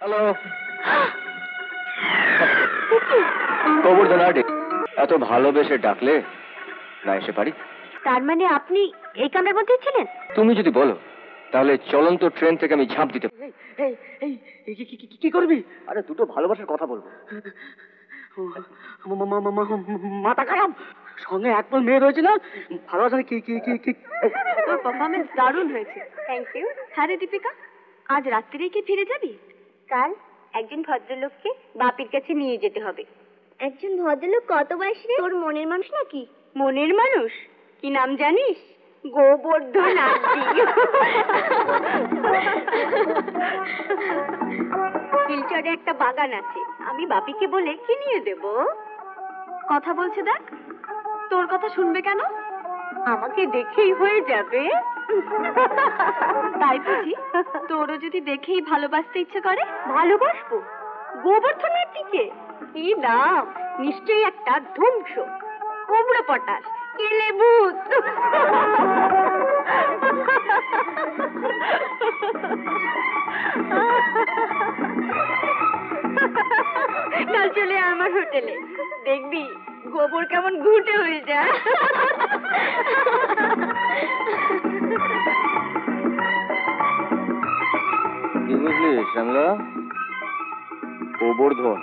Hello, Gobardhan আর্টে এত ভালোবেসে ডাকলে না এসে পারি? তার মানে আপনি এই কামরার মধ্যে ছিলেন? তুমি যদি বলো তাহলে চলন্ত ট্রেন থেকে আমি ঝাঁপ দিতে। কি করবি? আরে দুটো ভালোবাসার কথা বলবো। মাথা খারাপ, সঙ্গে এক পল মেয়ে রয়েছে না, ভালোবাসা কি কি কি কি। তোর পারফরমেন্স দারুণ হয়েছে। Thank you. হ্যাঁ রে দীপিকা, আজ রাত্রিরেই কি ফিরে যাবি? কাল একজন ভদ্রলোককে বাপির কাছে নিয়ে যেতে হবে। একজন ভদ্রলোক কত বয়স রে? তোর মনের মানুষ নাকি? মনের মানুষ? কি নাম জানিস? গোবর্ধন আন্টি। শিলচরে একটা বাগান আছে, আমি বাপিকে বলে কিনিয়ে দেব। কথা বলছে দেখ। তোর কথা শুনবে কেন? আমাকে দেখেই হয়ে যাবে। তাই বুঝি? তোরও যদি দেখেই ভালোবাসতে ইচ্ছে করে? ভালোবাসবো গোবর্ধনের দিকে? কি নাম, নিশ্চয়ই একটা ধ্বংস, কুমড়ো পটাশ, কেলে ভূত। কাল চলে আমার হোটেলে, দেখবি গোবর কেমন ঘুটে হয়ে যায়। কি বুঝলি শ্যামলা? গোবর্ধন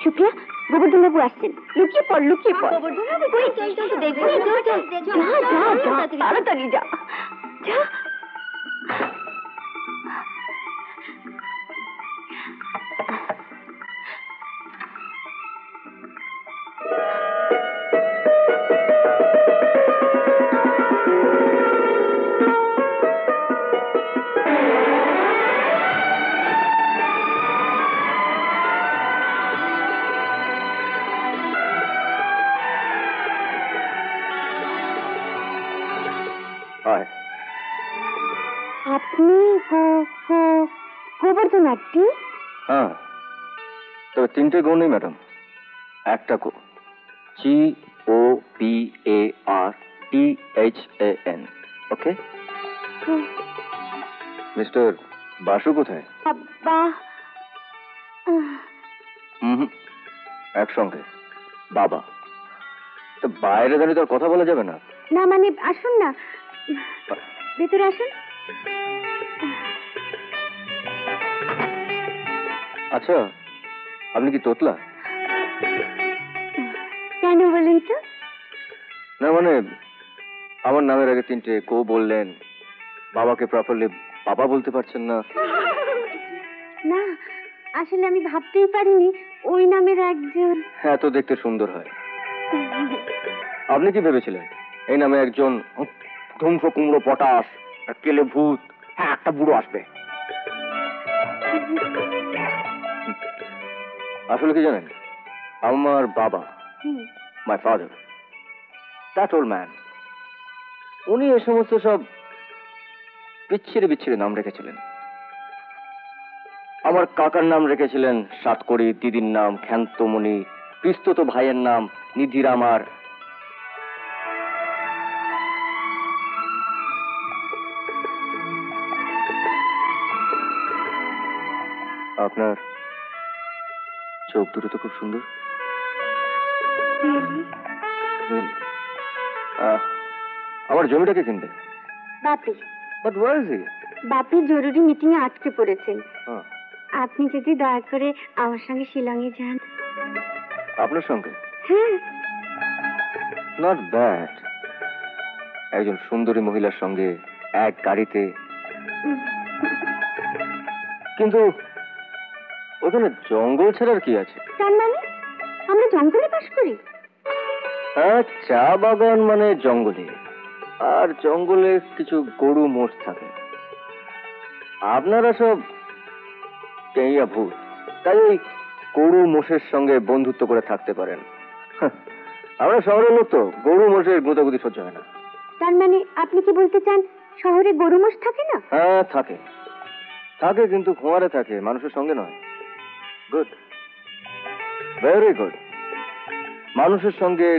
শুক্লা, গোবর্ধন বাবু আসছেন। লুকিয়ে পড়, লুকিয়ে পড়। গোবর্ধন বাবু কই? চল চল, দেখবি? তাড়াতাড়ি যা যা। আপনি গোবর্ধন আন্টি? হ্যাঁ, তবে তিনটে গো নেই ম্যাডাম, একটা গো। GOBARTHAN। ওকে? মিস্টার বাসু কোথায়? একসঙ্গে বাবা। তো বাইরে দাঁড়িয়ে তো আর কথা বলা যাবে না। না মানে আসুন না, ভেতরে আসুন। আচ্ছা, আপনি কি তোতলা? কেন বলেন তো? না মানে আমার নামের আগে তিনটে গো বললেন, বাবাকে প্রপারলি বাবা বলতে পারছেন না। না, আসলে আমি ভাবতেই পারিনি ওই নামের একজন। হ্যাঁ, তো দেখতে সুন্দর হয়। আপনি কি ভেবেছিলেন এই নামে একজন ধ্বংস, কুমড়ো পটাশ, কেলে ভূত, হ্যাঁ একটা বুড়ো আসবে? আসলে কি জানেন, আমার বাবা, my father, that old man, উনি এই সমস্ত সব বিচ্ছিরি বিচ্ছিরি নাম রেখেছিলেন। আমার কাকার নাম রেখেছিলেন সাতকড়ি, দিদির নাম ক্ষান্তমণি, পিস্তত ভাইয়ের নাম নিধিরামার। আপনার চোখ দুটো তো খুব সুন্দর। আমার জমিটাকে কিনবে? Bapi. But where is he? Bapi জরুরি মিটিং এ আটকে পড়েছেন। আপনি যদি দয়া করে আমার সঙ্গে শিলংয়ে যান। আপনার সঙ্গে? হ্যাঁ। নট ব্যাড, একজন সুন্দরী মহিলার সঙ্গে এক গাড়িতে। কিন্তু ওখানে জঙ্গল ছাড়ার কি আছে? তার মানে আমরা জঙ্গলে বাস করি? হ্যাঁ, চা বাগান মানে জঙ্গলে, আর জঙ্গলে কিছু গরু মোষ থাকে। আপনারা সব টেইয়া ভূত, তাই ওই গরু মোষের সঙ্গে বন্ধুত্ব করে থাকতে পারেন। আমরা শহরের লোক তো, গরু মোষের গুঁতাগুতি সহ্য হয় না। তার মানে আপনি কি বলতে চান শহরে গরু মোষ থাকে না? হ্যাঁ থাকে, থাকে কিন্তু খোঁয়ারে থাকে, মানুষের সঙ্গে নয়। Good, very good. মানুষের সঙ্গে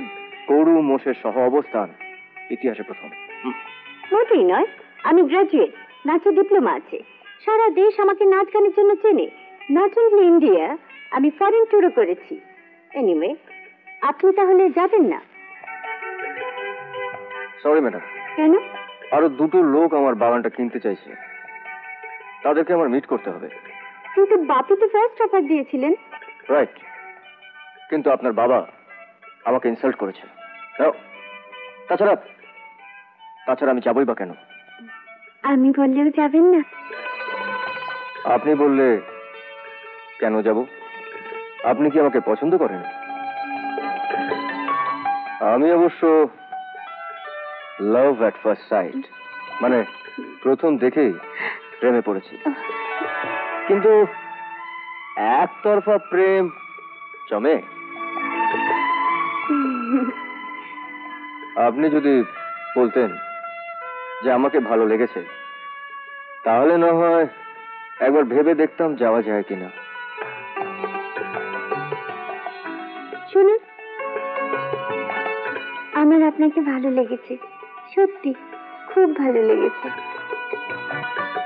গরু মোষের সহ অবস্থান ইতিহাসে প্রথম। মোটেই নয়, আমি গ্রাজুয়েট, নাচে ডিপ্লোমা আছে, সারা দেশ আমাকে নাচ গানের জন্য চেনে। নট অনলি ইন্ডিয়া, আমি ফরেন ট্যুরও করেছি। এনিওয়ে, আপনি তাহলে যাবেন না? Sorry madam. কেন? আরো দুটো লোক আমার বাগানটা কিনতে চাইছে, তাদেরকে আমার মিট করতে হবে। কিন্তু বাপি তো ফার্স্ট অফার দিয়েছিলেন। রাইট, কিন্তু আপনার বাবা আমাকে ইনসাল্ট করেছে। তাছাড়া আমি যাবই বা কেন? আমি বললেও যাবেন না? আপনি বললে কেন যাব? আপনি কি আমাকে পছন্দ করেন? আমি অবশ্য লাভ অ্যাট ফার্স্ট সাইট, মানে প্রথম দেখেই প্রেমে পড়েছি। কিন্তু একতরফা প্রেম জমে। আপনি যদি বলতেন যে আমাকে ভালো লেগেছে, তাহলে না হয় একবার ভেবে দেখতাম যাওয়া যায় কিনা। শুনুন, আমার আপনাকে ভালো লেগেছে, সত্যি খুব ভালো লেগেছে।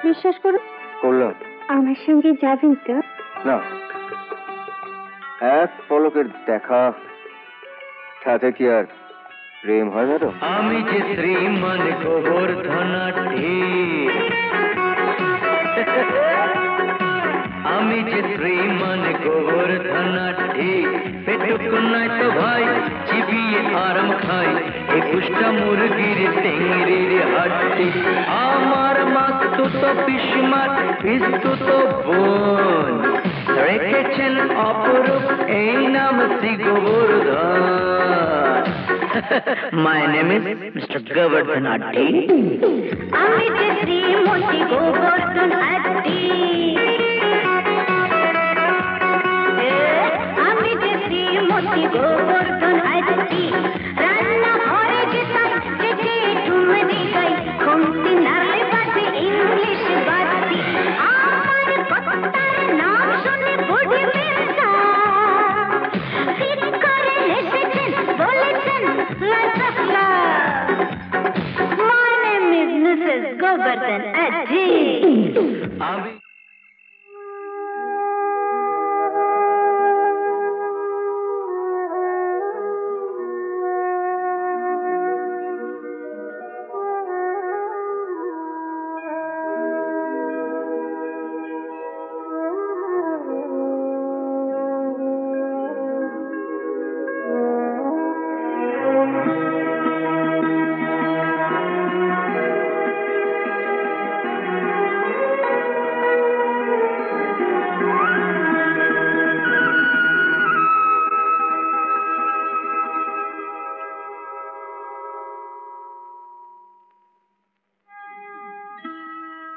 বিশ্বাস করুন। করলাম। আমার সঙ্গে যাবেন তো? না, এক পলকের দেখা তাতে কি আর প্রেম হয় ম্যাডাম? আমি যে শ্রীমান গোবর্ধনাটি, আমি যে শ্রীমান গোবর্ধনাটি, পেটুক নাই তো ভাই চিবিয়ে আরাম খাই, 21টা মুরগির টেংরির হাড্ডি, আমার মাস্তু তো পিসমার পিস্তু তো বোন, রেখেছেন অপরূপ এই নাম Shri Gobardhan. My name is Mr. Govardhan Addi. আমি যে শ্রীমতী গোবর্ধন আড্ডি, আমি যে শ্রীমতী গোবর্ধন আড্ডি, রান্না ঘরে যেতাম চেটে ডুমরি গাই, খুন্তি নাড়ে বাজে ইংলিশ বাদ্যি, আমার কর্তার নাম শুনে বুড়ি মেয়েটা ফিট করে হেসেছেন, বলেছেন lots of love. My name is Mrs. Govardhan Addi. আমি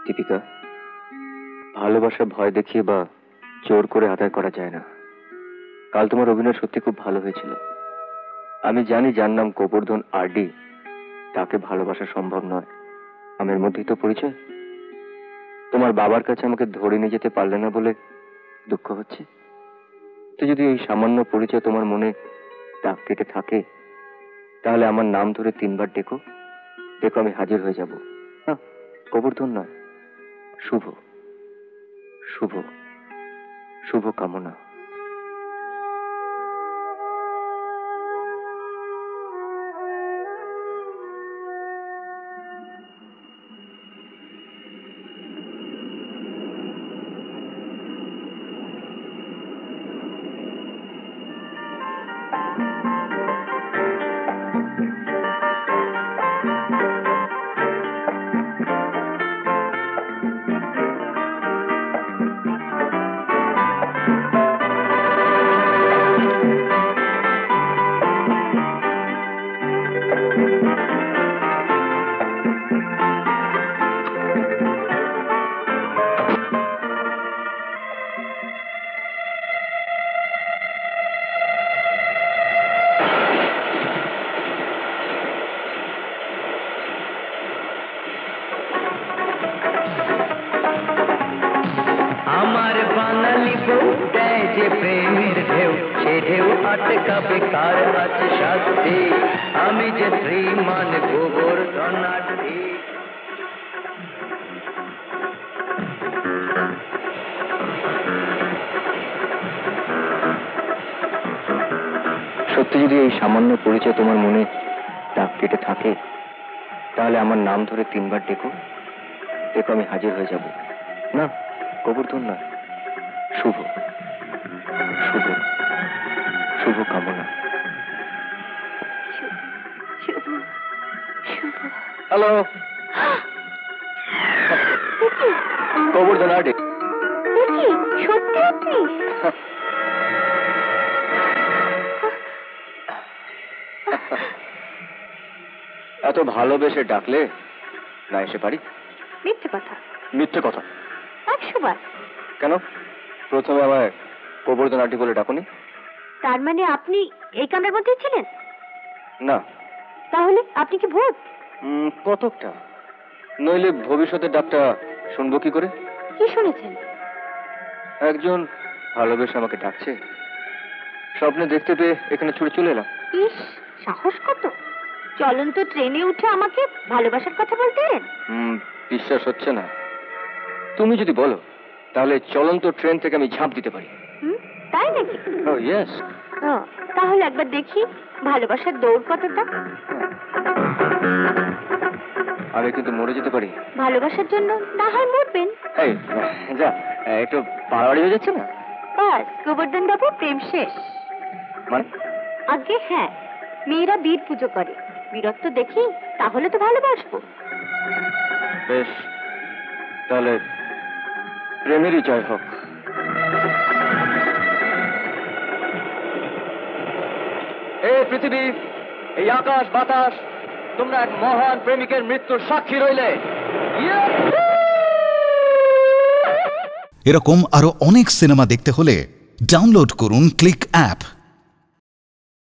দীপিকা, ভালোবাসা ভয় দেখিয়ে বা জোর করে আদায় করা যায় না। কাল তোমার অভিনয় সত্যি খুব ভালো হয়েছিল। আমি জানি যার নাম গোবর্ধন আরডি, তাকে ভালোবাসা সম্ভব নয়। আমার মধ্যেই তো পরিচয়। তোমার বাবার কাছে আমাকে ধরে নিয়ে যেতে পারলে না বলে দুঃখ হচ্ছে। তো যদি এই সামান্য পরিচয় তোমার মনে দাগ কেটে থাকে, তাহলে আমার নাম ধরে 3 বার ডেকো, দেখো আমি হাজির হয়ে যাব। হ্যাঁ, গোবর্ধন নয়, শুভ শুভ শুভ কামনা। আমার বাঙালি বউ দেয় যে প্রেমের ঢেউ, সে ঢেউ আটকাবে কার আছে শাস্তি, আমি যে শ্রীমান গোবর্ধন আড্ডি। সত্যি যদি এই সামান্য পরিচয় তোমার মনে দাগ কেটে থাকে, তাহলে আমার নাম ধরে 3 বার ডেকো, দেখো আমি হাজির হয়ে যাব। না, গোবর্ধন না, শুভ শুভ শুভ কামনা। শুভ শুভ। হ্যালো, গোবর্ধন আর ডেক। সত্যি আপনি? এত ভালোবেসে ডাকলে না এসে পারি? মিথ্যে কথা। মিথ্যে কথা? 100 বার। কেন? প্রথমে আমায় গোবর্ধন আন্টি বলে ডাকুনি? তার মানে আপনি এই কামরার মধ্যে ছিলেন? না। তাহলে আপনি কি ভূত? কতকটা। নইলে ভবিষ্যতের ডাকটা শুনবো কি করে? কি শুনেছেন? একজন ভালোবেসে আমাকে ডাকছে, স্বপ্নে দেখতে পেয়ে এখানে ছুটে চলে এলাম। ইস, সাহস কত! চলন্ত ট্রেনে উঠে আমাকে ভালোবাসার কথা বলতে এলেন? বিশ্বাস হচ্ছে না? তুমি যদি বলো তাহলে চলন্ত ট্রেন থেকে আমি ঝাঁপ দিতে পারি। তাই নাকি? ইয়েস। তাহলে একবার দেখি ভালোবাসার দৌড় কতটা। আমি কিন্তু মরে যেতে পারি। ভালোবাসার জন্য না হয় মরবেন। এই যা, একটু বাড়াবাড়ি হয়ে যাচ্ছে না? বাস, গোবর্ধন বাবু, প্রেম শেষ। মানে? আগে হ্যাঁ, মেয়েরা বীর পুজো করে, বীরত্ব দেখি তাহলে তো ভালোবাসবো। বেশ, তাহলে প্রেমেরই জয় হোক। এই পৃথিবী, এই আকাশ বাতাস, তোমরা এক মহান প্রেমিকের মৃত্যুর সাক্ষী রইলে। এরকম আরো অনেক সিনেমা দেখতে হলে ডাউনলোড করুন ক্লিক অ্যাপ।